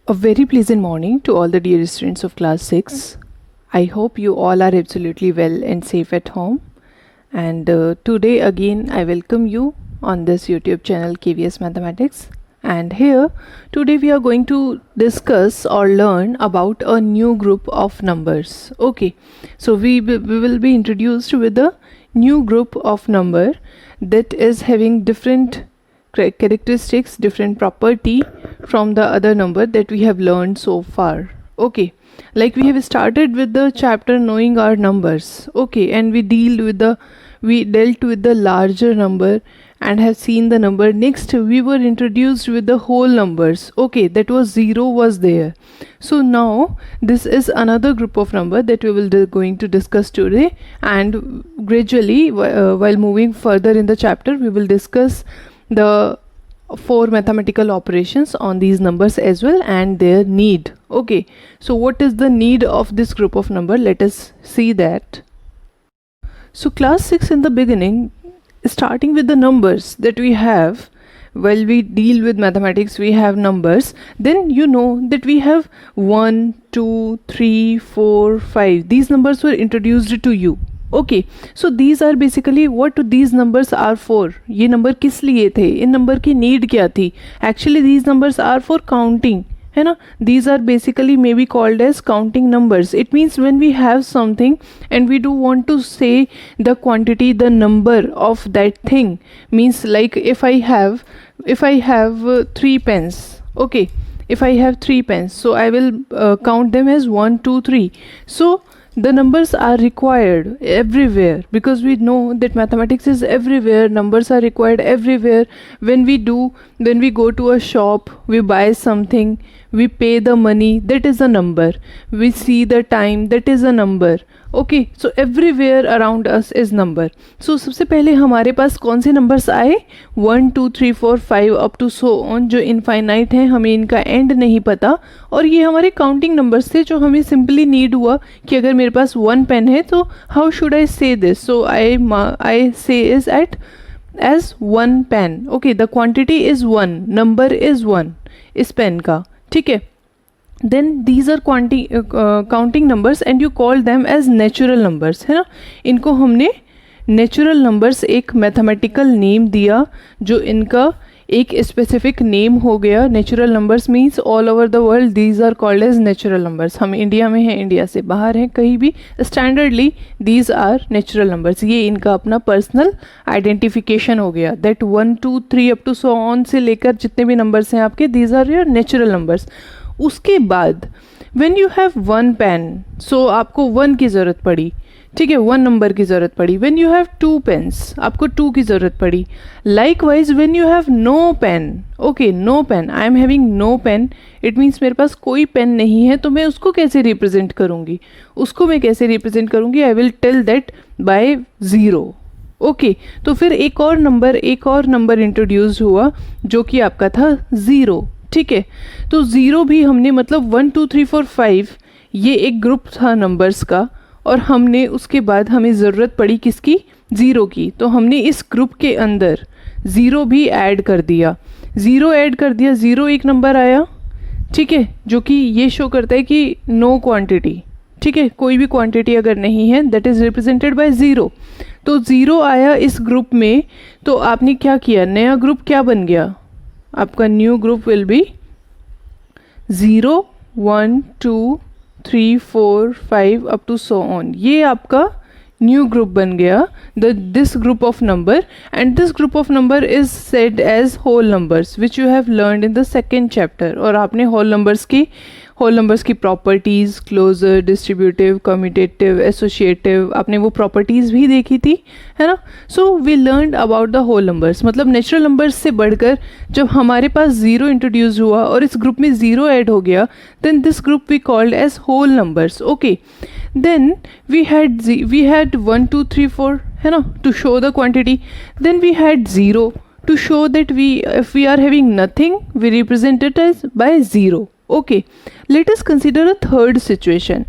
A very pleasant morning to all the dear students of class 6. I hope you all are absolutely well and safe at home. And today again I welcome you on this YouTube channel KVS Mathematics. And here today we are going to discuss or learn about a new group of numbers. Okay, so we will be introduced with a new group of number that is having different characteristics, different property from the other number that we have learned so far. Okay, like we have started with the chapter knowing our numbers. Okay, and we dealt with the larger number and have seen the number. Next we were introduced with the whole numbers. Okay, that was 0 was there. So now this is another group of number that we will going to discuss today, and gradually while moving further in the chapter we will discuss the 4 mathematical operations on these numbers as well and their need. Okay, so what is the need of this group of number? Let us see that. So class 6 in the beginning, starting with the numbers that we have, while we deal with mathematics we have numbers, then you know that we have 1 2 3 4 5. These numbers were introduced to you. Okay, so these are basically what these numbers are for. ये number किस लिए थे, इन number की need क्या थी? Actually these numbers are for counting, है ना? These are basically may be called as counting numbers. It means when we have something and we do want to say the quantity, the number of that thing, means like if I have 3 pens. Okay, if I have 3 pens, so I will count them as 1 2 3. So the numbers are required everywhere, because we know that mathematics is everywhere. Numbers are required everywhere. When we go to a shop, we buy something, we pay the money, that is a number. We see the time, that is a number. Okay, so everywhere around us is number. So सबसे पहले हमारे पास कौन से numbers आए? 1 2 3 4 5 up to so on, जो infinite हैं, हमें इनका end नहीं पता, और ये हमारे counting numbers थे जो हमें simply need हुआ कि अगर मेरे पास 1 pen है तो how should I say this? So I say is as 1 pen. Okay, the quantity is 1, number is 1 इस pen का, ठीक है? Then these are counting numbers and you call them as natural numbers, है ना? इनको हमने natural numbers एक mathematical name दिया, जो इनका एक specific name हो गया. Natural numbers means all over the world these are called as natural numbers. हम इंडिया में हैं, इंडिया से बाहर हैं, कहीं भी standardly these are natural numbers. ये इनका अपना personal identification हो गया. That 1 2 3 up to so on से लेकर जितने भी numbers हैं आपके, these are your natural numbers. उसके बाद when you have 1 pen, so आपको 1 की ज़रूरत पड़ी, ठीक है, 1 नंबर की ज़रूरत पड़ी. when you have 2 pens, आपको 2 की ज़रूरत पड़ी. likewise when you have no pen, okay, no pen, I am having no pen, it means मेरे पास कोई पेन नहीं है, तो मैं उसको कैसे रिप्रेजेंट करूँगी? उसको मैं कैसे रिप्रेजेंट करूँगी? I will tell that by 0. Okay, तो फिर एक और नंबर इंट्रोड्यूस हुआ जो कि आपका था 0. ठीक है, तो 0 भी हमने, मतलब 1 2 3 4 5 ये एक ग्रुप था नंबर्स का, और हमने उसके बाद हमें ज़रूरत पड़ी किसकी? 0 की. तो हमने इस ग्रुप के अंदर 0 भी ऐड कर दिया. 0 एक नंबर आया, ठीक है, जो कि ये शो करता है कि नो क्वांटिटी, ठीक है, कोई भी क्वांटिटी अगर नहीं है दैट इज़ रिप्रेजेंटेड बाय 0. तो 0 आया इस ग्रुप में, तो आपने क्या किया? नया ग्रुप क्या बन गया? आपका new group will be 0 1 2 3 4 5 up to so on. ये आपका न्यू ग्रुप बन गया, this group of number, and this group of number is said as whole numbers which you have learned in the second chapter. और आपने whole numbers की properties, closure, distributive, commutative, associative, आपने वो properties भी देखी थी, है ना? So we learned about the whole numbers. मतलब नेचुरल नंबर्स से बढ़कर जब हमारे पास 0 इंट्रोड्यूस हुआ और इस ग्रुप में 0 ऐड हो गया, then this group we called as whole numbers. Okay, then we had 1 2 3 4, है ना, to show the quantity. Then we had 0 to show that if we are having nothing, we represent it as by 0. Okay, let us consider a third situation.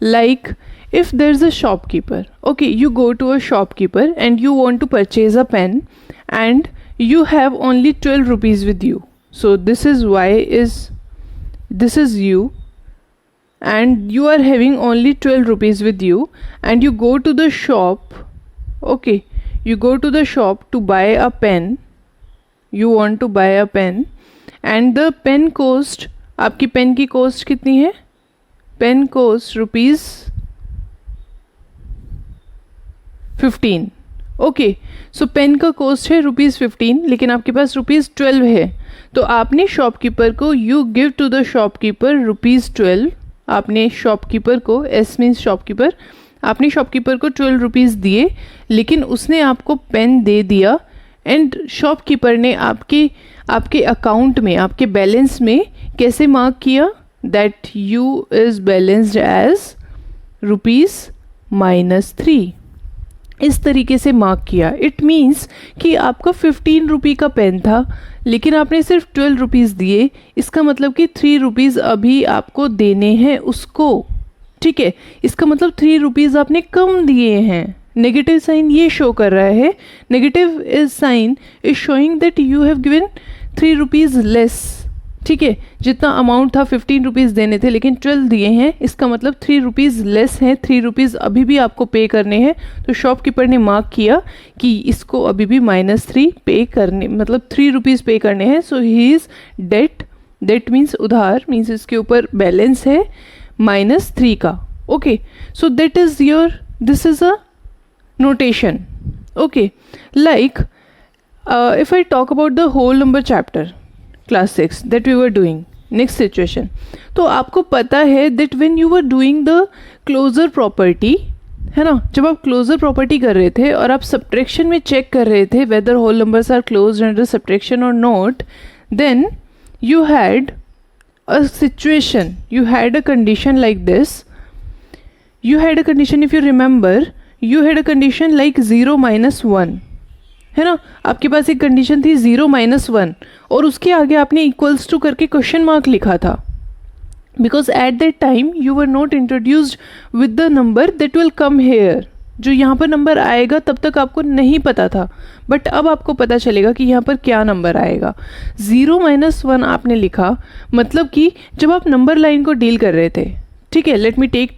Like if there's a shopkeeper, okay, you go to a shopkeeper and you want to purchase a pen and you have only 12 rupees with you. So this is y is this is you, and you are having only 12 rupees with you, and you go to the shop, okay, you go to the shop to buy a pen, you want to buy a pen, and the pen cost, आपकी pen की cost कितनी है? Pen cost rupees 15, okay, सो pen का cost है rupees 15, लेकिन आपके पास rupees 12 है, तो आपने शॉपकीपर को, you give to the shopkeeper rupees 12, आपने शॉपकीपर को, एस मीन्स शॉपकीपर, आपने शॉपकीपर को 12 रुपीज़ दिए, लेकिन उसने आपको पेन दे दिया, एंड शॉपकीपर ने आपके अकाउंट में, आपके बैलेंस में कैसे मार्क किया? That you is balanced as ₹-3, इस तरीके से मार्क किया। इट मीन्स कि आपका 15 रुपये का पेन था, लेकिन आपने सिर्फ 12 रुपीज़ दिए, इसका मतलब कि 3 रुपीज़ अभी आपको देने हैं उसको, ठीक है, इसका मतलब 3 रुपीज़ आपने कम दिए हैं। नेगेटिव साइन ये शो कर रहा है, negative is sine is showing that you have given 3 rupees less, ठीक है, जितना अमाउंट था 15 रुपीज़ देने थे, लेकिन 12 दिए हैं, इसका मतलब 3 रुपीज़ लेस हैं, 3 रुपीज़ अभी भी आपको पे करने हैं। तो शॉपकीपर ने मार्क किया कि इसको अभी भी -3 पे करने, मतलब 3 रुपीज़ पे करने हैं, so he is debt, debt means उधार, मीन्स इसके ऊपर बैलेंस है -3 का, okay, so that is your, this is a notation, okay, like if I talk about the whole number chapter class 6 that we were doing, next situation, तो आपको पता है that when you were doing the closure property, है ना, जब आप closure property कर रहे थे और आप subtraction में check कर रहे थे whether whole numbers are closed under subtraction or not, then you had a situation, you had a condition like this, you had a condition, if you remember, you had a condition like 0 - 1, है ना, आपके पास एक condition थी 0 - 1, और उसके आगे आपने equals to करके क्वेश्चन मार्क लिखा था, because at that time you were not introduced with the number that will come here, जो यहाँ पर नंबर आएगा तब तक आपको नहीं पता था, बट अब आपको पता चलेगा कि यहाँ पर क्या नंबर आएगा। 0 - 1 आपने लिखा, मतलब कि जब आप नंबर लाइन को डील कर रहे थे, ठीक है, let me take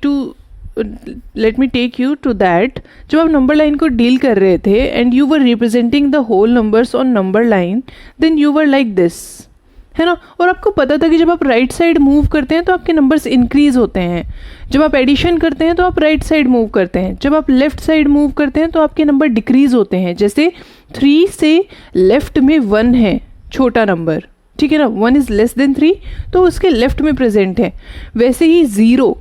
you to that, जब आप नंबर लाइन को डील कर रहे थे and you were representing the whole numbers on number line, then you were like this, है ना, और आपको पता था कि जब आप राइट साइड मूव करते हैं तो आपके नंबर्स इंक्रीज होते हैं, जब आप एडिशन करते हैं तो आप राइट साइड मूव करते हैं, जब आप लेफ्ट साइड मूव करते हैं तो आपके नंबर डिक्रीज होते हैं। जैसे 3 से लेफ्ट में 1 है छोटा नंबर, ठीक है ना, 1 इज़ लेस देन 3, तो उसके लेफ्ट में प्रेजेंट है। वैसे ही 0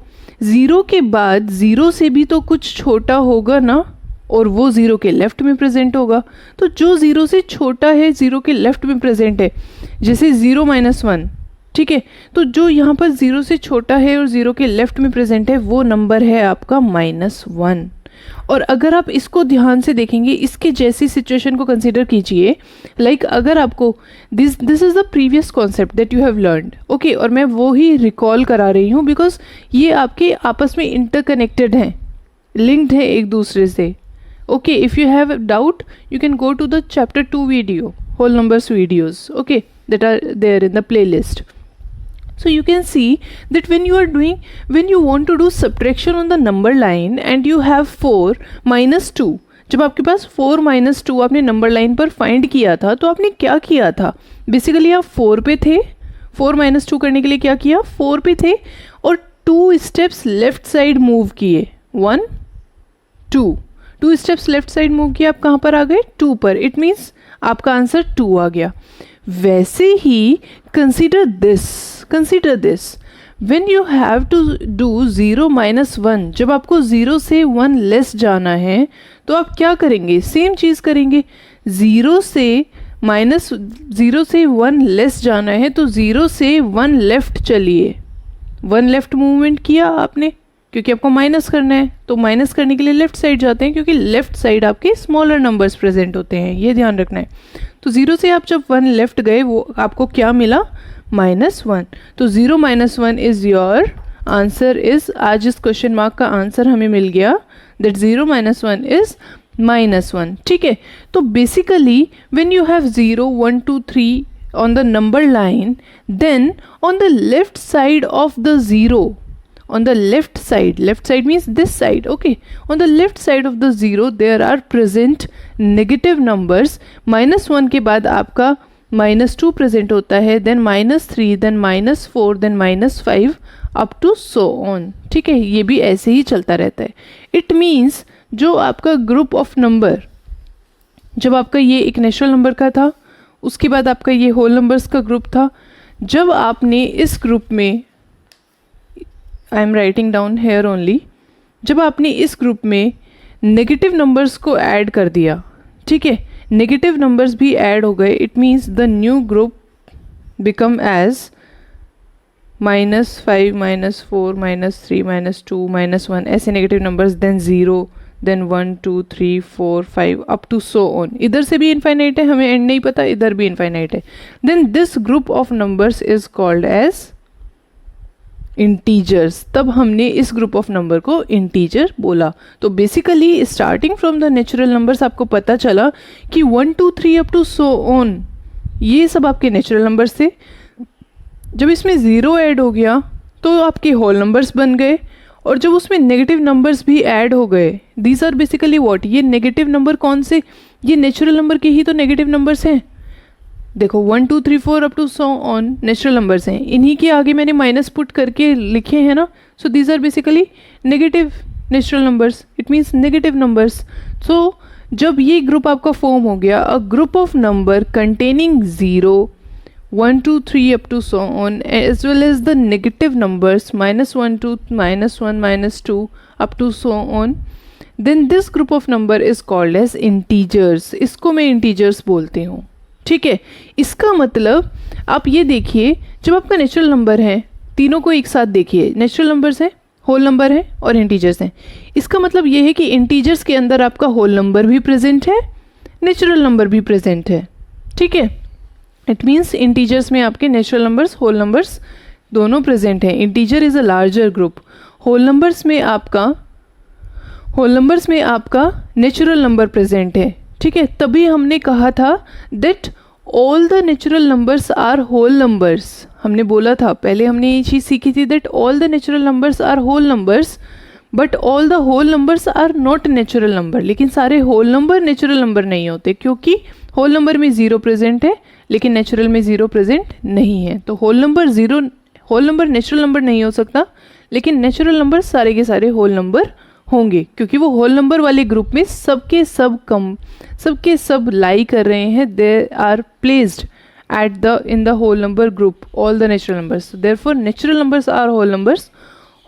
के बाद 0 से भी तो कुछ छोटा होगा ना, और वो 0 के लेफ्ट में प्रेजेंट होगा, तो जो 0 से छोटा है 0 के लेफ्ट में प्रेजेंट है, जैसे 0 - 1, ठीक है, तो जो यहाँ पर 0 से छोटा है और 0 के लेफ्ट में प्रेजेंट है वो नंबर है आपका -1। और अगर आप इसको ध्यान से देखेंगे, इसके जैसी सिचुएशन को कंसीडर कीजिए, लाइक अगर आपको this is the previous concept that you have learned, okay, और मैं वो ही रिकॉल करा रही हूँ बिकॉज ये आपके आपस में इंटरकनेक्टेड हैं, लिंक्ड है एक दूसरे से, okay. If you have doubt you can go to the chapter 2 video, whole numbers videos, okay, that are there in the playlist. So you can see that when you want to do subtraction on the number line and you have 4 - 2, जब आपके पास 4 - 2 आपने number line पर find किया था, तो आपने क्या किया था, बेसिकली आप 4 पे थे, 4 - 2 करने के लिए क्या किया, 4 पे थे और 2 स्टेप्स लेफ्ट साइड मूव किए, 1 2 स्टेप्स लेफ्ट साइड मूव किए, आप कहाँ पर आ गए, 2 पर, इट मीन्स आपका आंसर 2 आ गया। वैसे ही consider this when you have to do 0 - 1, जब आपको 0 से 1 लेस जाना है तो आप क्या करेंगे, सेम चीज़ करेंगे, 0 से 1 लेस जाना है तो 0 से 1 लेफ्ट चलिए, 1 लेफ्ट मूवमेंट किया आपने, क्योंकि आपको माइनस करना है, तो माइनस करने के लिए लेफ्ट साइड जाते हैं, क्योंकि लेफ्ट साइड आपके स्मॉलर नंबर्स प्रेजेंट होते हैं, ये ध्यान रखना है। तो 0 से आप जब 1 लेफ्ट गए, वो आपको क्या मिला, -1, तो 0 - 1 इज़ योर आंसर, इज़, आज इस क्वेश्चन मार्क का आंसर हमें मिल गया, दैट 0 - 1 इज़ -1, ठीक है। तो basically when you have 0 1 2 3 on the number line, then on the left side of the zero, on the left side means this side, okay, on the left side of the zero there are present negative numbers. -1 के बाद आपका -2 present होता है, then -3, then -4, then -5 up to so on. ठीक है, ये भी ऐसे ही चलता रहता है. इट मीन्स जो आपका ग्रुप ऑफ नंबर, जब आपका ये एक नेचुरल नंबर का था, उसके बाद आपका ये होल नंबर्स का ग्रुप था, जब आपने इस ग्रुप में, I am writing down here only, जब आपने इस ग्रुप में नेगेटिव नंबर्स को ऐड कर दिया, ठीक है, नेगेटिव नंबर्स भी ऐड हो गए, it means the new group become as -5, -4, -3, -2, -1, ऐसे negative numbers, then 0, then 1, 2, 3, 4, 5 up to so on. इधर से भी इनफाइनाइट है, हमें एंड नहीं पता, इधर भी इनफाइनाइट है. Then this group of numbers is called as integers. तब हमने इस ग्रुप ऑफ नंबर को इंटीजर बोला. तो basically starting from the natural numbers आपको पता चला कि 1, 2, 3 अप टू सो ऑन ये सब आपके नेचुरल नंबर्स थे. जब इसमें 0 ऐड हो गया तो आपके होल नंबर्स बन गए, और जब उसमें नेगेटिव नंबर्स भी ऐड हो गए, दीज आर बेसिकली व्हाट, ये नेगेटिव नंबर कौन से, ये नेचुरल नंबर के ही तो नेगेटिव नंबर्स हैं. देखो 1, 2, 3, 4 up to so on natural numbers हैं, इन्हीं के आगे मैंने माइनस पुट करके लिखे हैं ना. So these are basically negative natural numbers, it means negative numbers. So जब ये ग्रुप आपका फॉर्म हो गया, a group of number containing 0, 1, 2, 3 up to so on, as well as the negative numbers -1, 2, -1, -2 up to so on, then this group of number is called as integers. इसको मैं integers बोलती हूँ. ठीक है, इसका मतलब आप ये देखिए, जब आपका नेचुरल नंबर है, तीनों को एक साथ देखिए, नेचुरल नंबर्स हैं, होल नंबर है और इंटीजर्स हैं. इसका मतलब ये है कि इंटीजर्स के अंदर आपका होल नंबर भी प्रेजेंट है, नेचुरल नंबर भी प्रेजेंट है. ठीक है, इट मीन्स इंटीजर्स में आपके नेचुरल नंबर्स, होल नंबर्स दोनों प्रेजेंट हैं. Integer is a larger group. Whole numbers में आपका नेचुरल नंबर प्रेजेंट है. ठीक है, तभी हमने कहा था that all the natural numbers are whole numbers. हमने बोला था, पहले हमने ये चीज़ सीखी थी that all the natural numbers are whole numbers, but all the whole numbers are not natural number. लेकिन सारे होल नंबर नेचुरल नंबर नहीं होते, क्योंकि होल नंबर में 0 प्रेजेंट है लेकिन नेचुरल में 0 प्रेजेंट नहीं है. तो होल नंबर नेचुरल नंबर नहीं हो सकता, लेकिन नेचुरल नंबर सारे के सारे होल नंबर होंगे, क्योंकि वो होल नंबर वाले ग्रुप में सबके सब लाई कर रहे हैं. They are placed in the whole number group, all the natural numbers. Therefore natural numbers are whole numbers,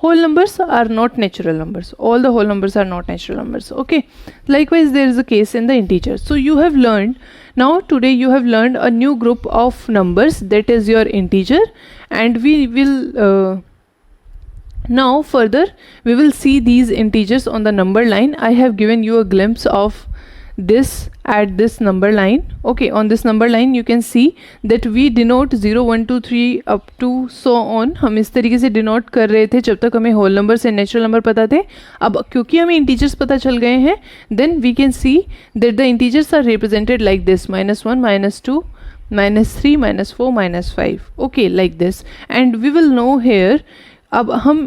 whole numbers are not natural numbers, all the whole numbers are not natural numbers. Okay, likewise there is a case in the integers. So you have learned, now today you have learned a new group of numbers, that is your integer, and we will now further we will see these integers on the number line. I have given you a glimpse of this at this number line. Okay, on this number line you can see that we denote 0, 1, 2, 3 up to so on. हम इस तरीके से denote कर रहे थे जब तक हमें होल नंबर से नेचुरल नंबर पता थे. अब क्योंकि हमें इंटीजर्स पता चल गए हैं, then we can see that the integers are represented like this: -1, -2, -3, -4, -5. Okay, like this. And we will know here, अब हम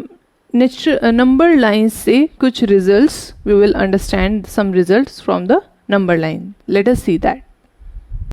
नंबर लाइन से कुछ results, we will understand some results from the number line. Let us see that.